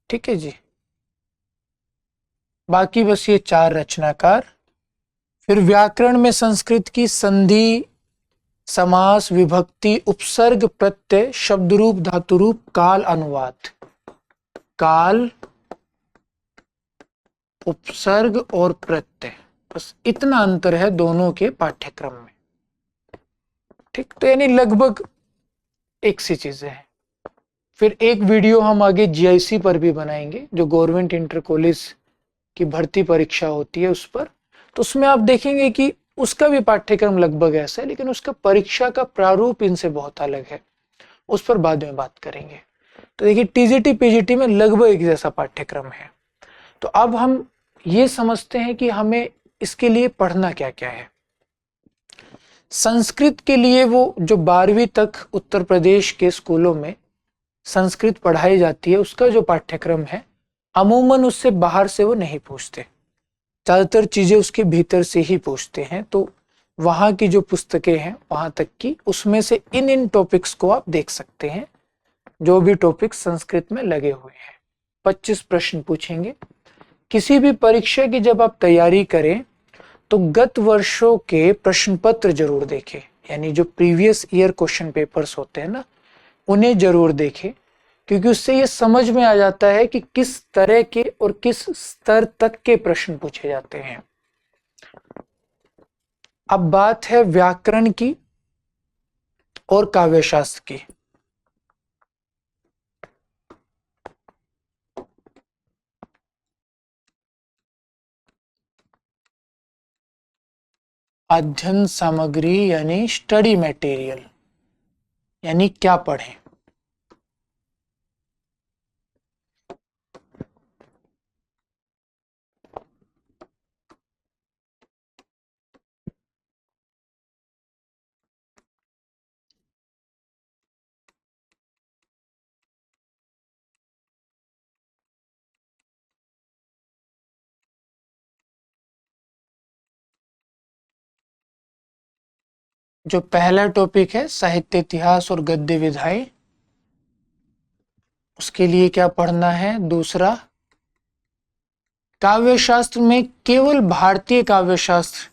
A: ठीक है जी। बाकी बस ये चार रचनाकार। फिर व्याकरण में संस्कृत की संधि, समास, विभक्ति, उपसर्ग, प्रत्यय, शब्दरूप, धातुरूप, काल, अनुवाद। काल, उपसर्ग और प्रत्यय, बस इतना अंतर है दोनों के पाठ्यक्रम में। ठीक, तो यानी लगभग एक सी चीजें हैं। फिर एक वीडियो हम आगे जीआईसी पर भी बनाएंगे, जो गवर्नमेंट इंटर कॉलेज की भर्ती परीक्षा होती है उस पर। तो उसमें आप देखेंगे कि उसका भी पाठ्यक्रम लगभग ऐसा है, लेकिन उसका परीक्षा का प्रारूप इनसे बहुत अलग है। उस पर बाद में बात करेंगे। तो देखिए टीजीटी पीजीटी में लगभग एक जैसा पाठ्यक्रम है। तो अब हम ये समझते हैं कि हमें इसके लिए पढ़ना क्या क्या है। संस्कृत के लिए वो जो 12वीं तक उत्तर प्रदेश के स्कूलों में संस्कृत पढ़ाई जाती है, उसका जो पाठ्यक्रम है, अमूमन उससे बाहर से वो नहीं पूछते। ज्यादातर चीजें उसके भीतर से ही पूछते हैं। तो वहां की जो पुस्तकें हैं वहां तक की, उसमें से इन टॉपिक्स को आप देख सकते हैं, जो भी टॉपिक संस्कृत में लगे हुए हैं। 25 प्रश्न पूछेंगे। किसी भी परीक्षा की जब आप तैयारी करें तो गत वर्षों के प्रश्न पत्र जरूर देखें, यानी जो प्रीवियस ईयर क्वेश्चन पेपर्स होते हैं ना, उन्हें जरूर देखें, क्योंकि उससे ये समझ में आ जाता है कि किस तरह के और किस स्तर तक के प्रश्न पूछे जाते हैं। अब बात है व्याकरण की और काव्यशास्त्र की। अध्ययन सामग्री यानी स्टडी मटेरियल, यानी क्या पढ़ें। जो पहला टॉपिक है साहित्य इतिहास और गद्य विधाएं, उसके लिए क्या पढ़ना है। दूसरा, काव्यशास्त्र में केवल भारतीय काव्यशास्त्र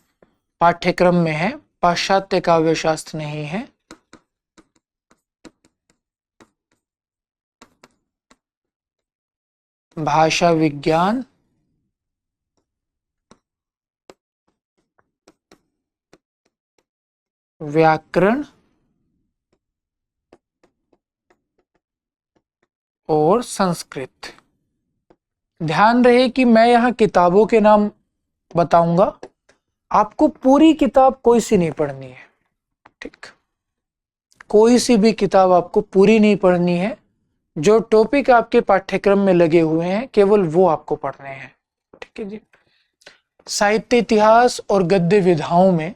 A: पाठ्यक्रम में है, पाश्चात्य काव्यशास्त्र नहीं है। भाषा विज्ञान, व्याकरण और संस्कृत। ध्यान रहे कि मैं यहां किताबों के नाम बताऊंगा, आपको पूरी किताब कोई सी नहीं पढ़नी है। ठीक, कोई सी भी किताब आपको पूरी नहीं पढ़नी है। जो टॉपिक आपके पाठ्यक्रम में लगे हुए हैं केवल वो आपको पढ़ने हैं। ठीक है जी। साहित्य इतिहास और गद्य विधाओं में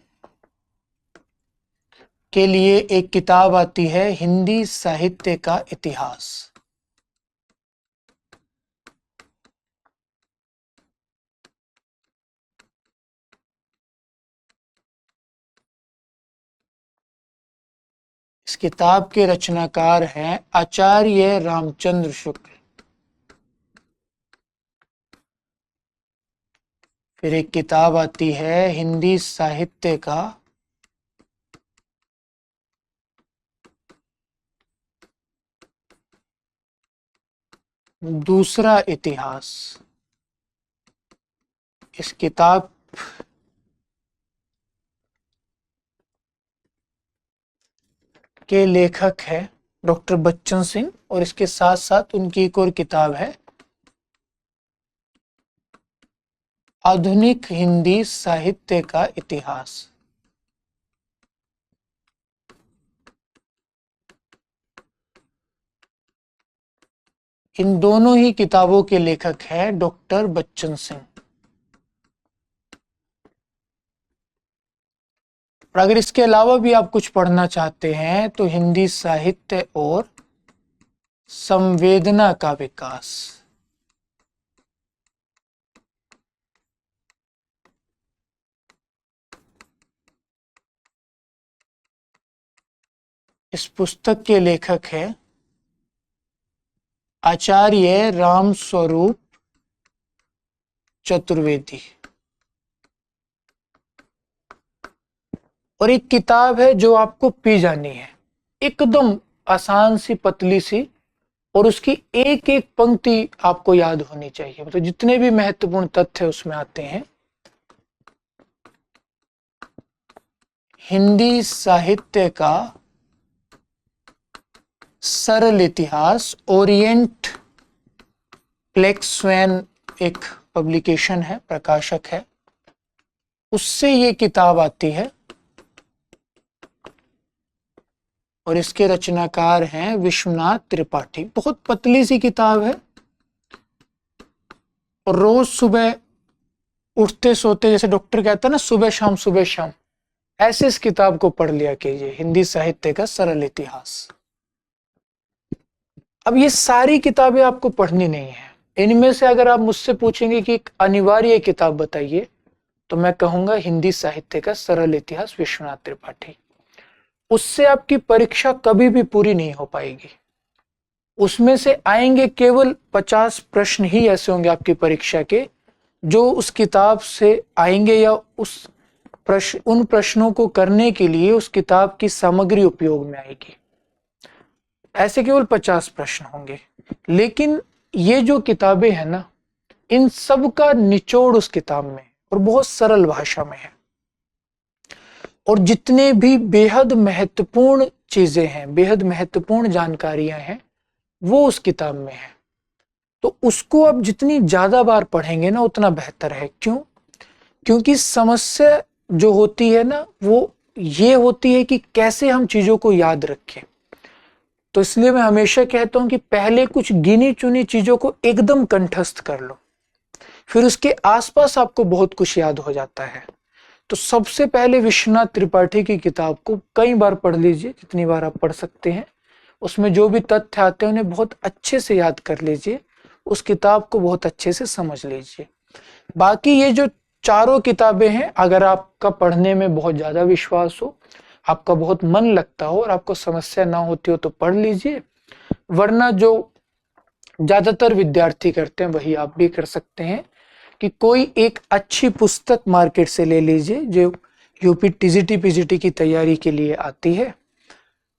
A: के लिए एक किताब आती है, हिंदी साहित्य का इतिहास। इस किताब के रचनाकार हैं आचार्य रामचंद्र शुक्ल। फिर एक किताब आती है हिंदी साहित्य का दूसरा इतिहास। इस किताब के लेखक है डॉक्टर बच्चन सिंह, और इसके साथ साथ उनकी एक और किताब है आधुनिक हिंदी साहित्य का इतिहास। इन दोनों ही किताबों के लेखक हैं डॉक्टर बच्चन सिंह। और अगर इसके अलावा भी आप कुछ पढ़ना चाहते हैं तो हिंदी साहित्य और संवेदना का विकास, इस पुस्तक के लेखक हैं आचार्य राम स्वरूप चतुर्वेदी। और एक किताब है जो आपको पी जानी है, एकदम आसान सी पतली सी, और उसकी एक एक पंक्ति आपको याद होनी चाहिए, मतलब जितने भी महत्वपूर्ण तथ्य उसमें आते हैं। हिंदी साहित्य का सरल इतिहास, ओरिएंट प्लेक्स स्वैन एक पब्लिकेशन है, प्रकाशक है, उससे ये किताब आती है। और इसके रचनाकार हैं विश्वनाथ त्रिपाठी। बहुत पतली सी किताब है, और रोज सुबह उठते सोते, जैसे डॉक्टर कहता है ना, सुबह शाम, ऐसे इस किताब को पढ़ लिया कीजिए, हिंदी साहित्य का सरल इतिहास। अब ये सारी किताबें आपको पढ़नी नहीं है। इनमें से अगर आप मुझसे पूछेंगे कि एक अनिवार्य किताब बताइए, तो मैं कहूंगा हिंदी साहित्य का सरल इतिहास, विश्वनाथ त्रिपाठी। उससे आपकी परीक्षा कभी भी पूरी नहीं हो पाएगी। उसमें से आएंगे केवल 50 प्रश्न ही ऐसे होंगे आपकी परीक्षा के, जो उस किताब से आएंगे, या उन प्रश्नों को करने के लिए उस किताब की सामग्री उपयोग में आएगी। ऐसे केवल 50 प्रश्न होंगे। लेकिन ये जो किताबें हैं ना, इन सब का निचोड़ उस किताब में और बहुत सरल भाषा में है। और जितने भी बेहद महत्वपूर्ण चीजें हैं, बेहद महत्वपूर्ण जानकारियां हैं, वो उस किताब में है। तो उसको आप जितनी ज्यादा बार पढ़ेंगे ना, उतना बेहतर है। क्यों? क्योंकि समस्या जो होती है ना, वो ये होती है कि कैसे हम चीजों को याद रखें। तो इसलिए मैं हमेशा कहता हूं कि पहले कुछ गिनी चुनी चीजों को एकदम कंठस्थ कर लो, फिर उसके आसपास आपको बहुत कुछ याद हो जाता है। तो सबसे पहले विश्वनाथ त्रिपाठी की किताब को कई बार पढ़ लीजिए, जितनी बार आप पढ़ सकते हैं। उसमें जो भी तथ्य आते हैं उन्हें बहुत अच्छे से याद कर लीजिए, उस किताब को बहुत अच्छे से समझ लीजिए। बाकी ये जो चारों किताबें हैं, अगर आपका पढ़ने में बहुत ज्यादा विश्वास हो, आपका बहुत मन लगता हो और आपको समस्या ना होती हो, तो पढ़ लीजिए। वरना जो ज्यादातर विद्यार्थी करते हैं वही आप भी कर सकते हैं, कि कोई एक अच्छी पुस्तक मार्केट से ले लीजिए जो यूपी टीजीटी पीजीटी की तैयारी के लिए आती है,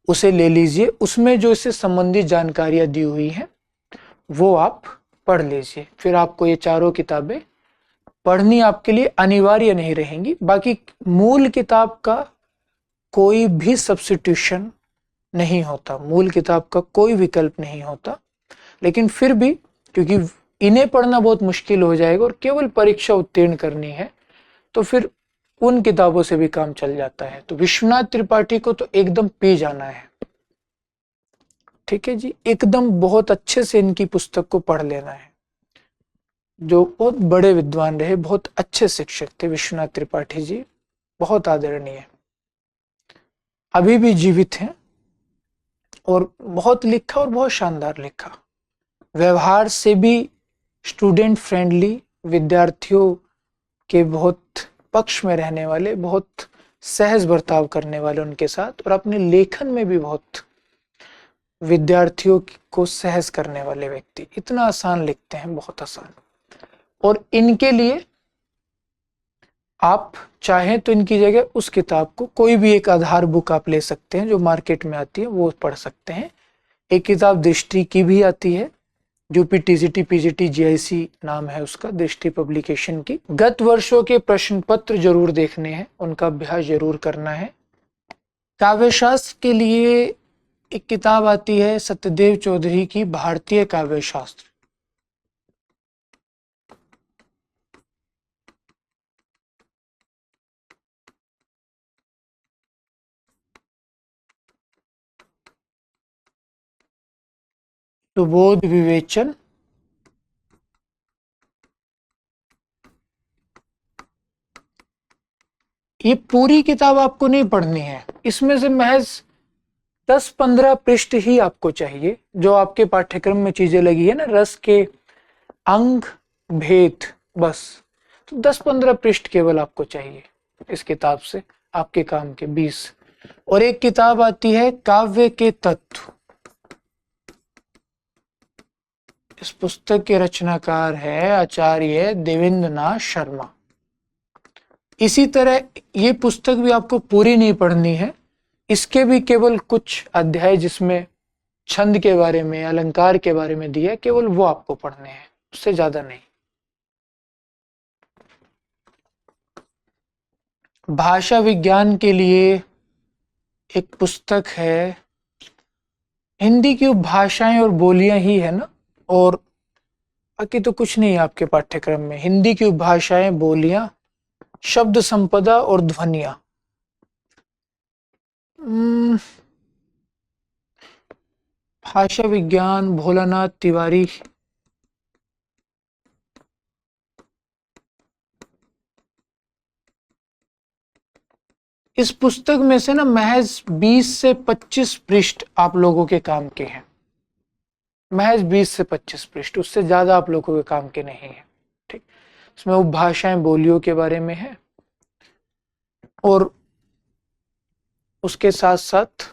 A: उसे ले लीजिए। उसमें जो इससे संबंधित जानकारियां दी हुई हैं वो आप पढ़ लीजिए। फिर आपको ये चारों किताबें पढ़नी आपके लिए अनिवार्य नहीं रहेंगी। बाकी मूल किताब का कोई भी सब्स्टिट्यूशन नहीं होता, मूल किताब का कोई विकल्प नहीं होता। लेकिन फिर भी, क्योंकि इन्हें पढ़ना बहुत मुश्किल हो जाएगा और केवल परीक्षा उत्तीर्ण करनी है, तो फिर उन किताबों से भी काम चल जाता है। तो विश्वनाथ त्रिपाठी को तो एकदम पी जाना है, ठीक है जी, एकदम बहुत अच्छे से इनकी पुस्तक को पढ़ लेना है। जो बहुत बड़े विद्वान रहे, बहुत अच्छे शिक्षक थे विश्वनाथ त्रिपाठी जी, बहुत आदरणीय, अभी भी जीवित हैं, और बहुत लिखा और बहुत शानदार लिखा। व्यवहार से भी स्टूडेंट फ्रेंडली, विद्यार्थियों के बहुत पक्ष में रहने वाले, बहुत सहज बर्ताव करने वाले उनके साथ, और अपने लेखन में भी बहुत विद्यार्थियों को सहज करने वाले व्यक्ति। इतना आसान लिखते हैं, बहुत आसान। और इनके लिए आप चाहें तो इनकी जगह उस किताब को, कोई भी एक आधार बुक आप ले सकते हैं जो मार्केट में आती है, वो पढ़ सकते हैं। एक किताब दृष्टि की भी आती है, जो टीजीटी पीजीटी जीआईसी नाम है उसका, दृष्टि पब्लिकेशन की। गत वर्षों के प्रश्न पत्र जरूर देखने हैं, उनका अभ्यास जरूर करना है। काव्यशास्त्र के लिए एक किताब आती है सत्यदेव चौधरी की, भारतीय काव्यशास्त्र। सुबोध विवेचन, ये पूरी किताब आपको नहीं पढ़नी है, इसमें से महज 10-15 पृष्ठ ही आपको चाहिए। जो आपके पाठ्यक्रम में चीजें लगी है ना, रस के अंग भेद, बस तो 10-15 पृष्ठ केवल आपको चाहिए इस किताब से, आपके काम के 20। और एक किताब आती है काव्य के तत्व, इस पुस्तक के रचनाकार है आचार्य देवेंद्रनाथ शर्मा। इसी तरह ये पुस्तक भी आपको पूरी नहीं पढ़नी है, इसके भी केवल कुछ अध्याय जिसमें छंद के बारे में, अलंकार के बारे में दिया है, केवल वो आपको पढ़ने हैं, उससे ज्यादा नहीं। भाषा विज्ञान के लिए एक पुस्तक है, हिंदी की भाषाएं और बोलियां ही है ना, और बाकी तो कुछ नहीं है आपके पाठ्यक्रम में। हिंदी की भाषाएं, बोलियां, शब्द संपदा और ध्वनियां। भाषा विज्ञान, भोलानाथ तिवारी। इस पुस्तक में से ना महज 20 से 25 पृष्ठ आप लोगों के काम के हैं, महज 20 से 25 पृष्ठ, उससे ज्यादा आप लोगों के काम के नहीं है। ठीक, इसमें उपभाषाएं, बोलियों के बारे में है और उसके साथ साथ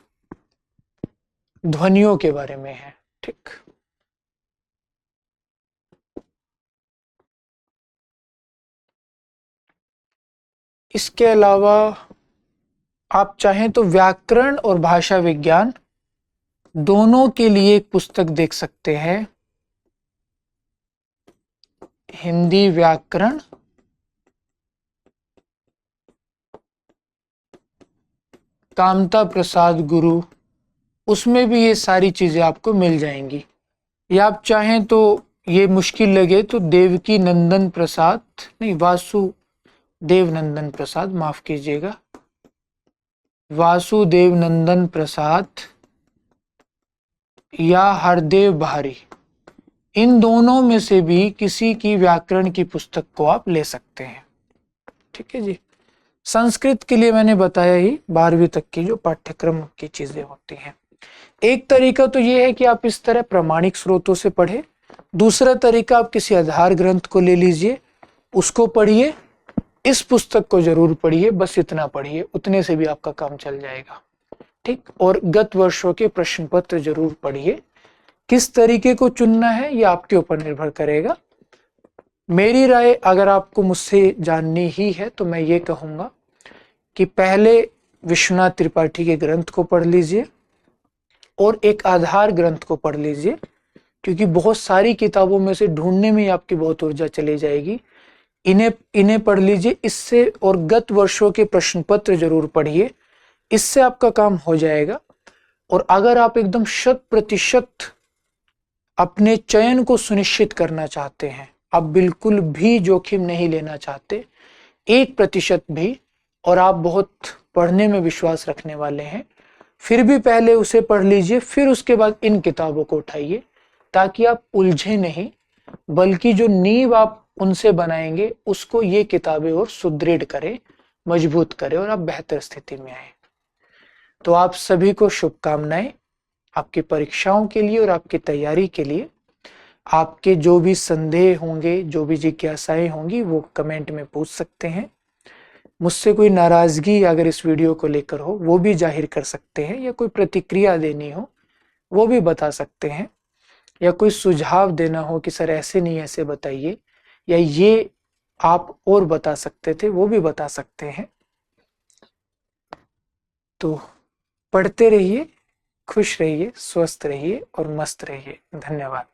A: ध्वनियों के बारे में है। ठीक, इसके अलावा आप चाहें तो व्याकरण और भाषा विज्ञान दोनों के लिए एक पुस्तक देख सकते हैं, हिंदी व्याकरण कामता प्रसाद गुरु, उसमें भी ये सारी चीजें आपको मिल जाएंगी। या आप चाहें तो, ये मुश्किल लगे तो देवकी नंदन प्रसाद, नहीं वासुदेव नंदन प्रसाद, माफ कीजिएगा, वासुदेव नंदन प्रसाद या हरदेव बहारी, इन दोनों में से भी किसी की व्याकरण की पुस्तक को आप ले सकते हैं। ठीक है जी। संस्कृत के लिए मैंने बताया ही, 12वीं तक की जो पाठ्यक्रम की चीजें होती हैं। एक तरीका तो ये है कि आप इस तरह प्रामाणिक स्रोतों से पढ़े, दूसरा तरीका आप किसी आधार ग्रंथ को ले लीजिए, उसको पढ़िए, इस पुस्तक को जरूर पढ़िए, बस इतना पढ़िए, उतने से भी आपका काम चल जाएगा। ठीक, और गत वर्षों के प्रश्न पत्र जरूर पढ़िए। किस तरीके को चुनना है ये आपके ऊपर निर्भर करेगा। मेरी राय अगर आपको मुझसे जाननी ही है तो मैं ये कहूंगा कि पहले विश्वनाथ त्रिपाठी के ग्रंथ को पढ़ लीजिए और एक आधार ग्रंथ को पढ़ लीजिए, क्योंकि बहुत सारी किताबों में से ढूंढने में आपकी बहुत ऊर्जा चली जाएगी। इन्हें पढ़ लीजिए इससे, और गत वर्षों के प्रश्न पत्र जरूर पढ़िए, इससे आपका काम हो जाएगा। और अगर आप एकदम 100% अपने चयन को सुनिश्चित करना चाहते हैं, आप बिल्कुल भी जोखिम नहीं लेना चाहते 1% भी, और आप बहुत पढ़ने में विश्वास रखने वाले हैं, फिर भी पहले उसे पढ़ लीजिए, फिर उसके बाद इन किताबों को उठाइए, ताकि आप उलझे नहीं, बल्कि जो नींव आप उनसे बनाएंगे उसको ये किताबें और सुदृढ़ करे, मजबूत करे, और आप बेहतर स्थिति में आए। तो आप सभी को शुभकामनाएं आपकी परीक्षाओं के लिए और आपकी तैयारी के लिए। आपके जो भी संदेह होंगे, जो भी जिज्ञासाएं होंगी, वो कमेंट में पूछ सकते हैं। मुझसे कोई नाराजगी अगर इस वीडियो को लेकर हो वो भी जाहिर कर सकते हैं, या कोई प्रतिक्रिया देनी हो वो भी बता सकते हैं, या कोई सुझाव देना हो कि सर ऐसे नहीं ऐसे बताइए, या ये आप और बता सकते थे वो भी बता सकते हैं। तो पढ़ते रहिए, खुश रहिए, स्वस्थ रहिए और मस्त रहिए। धन्यवाद।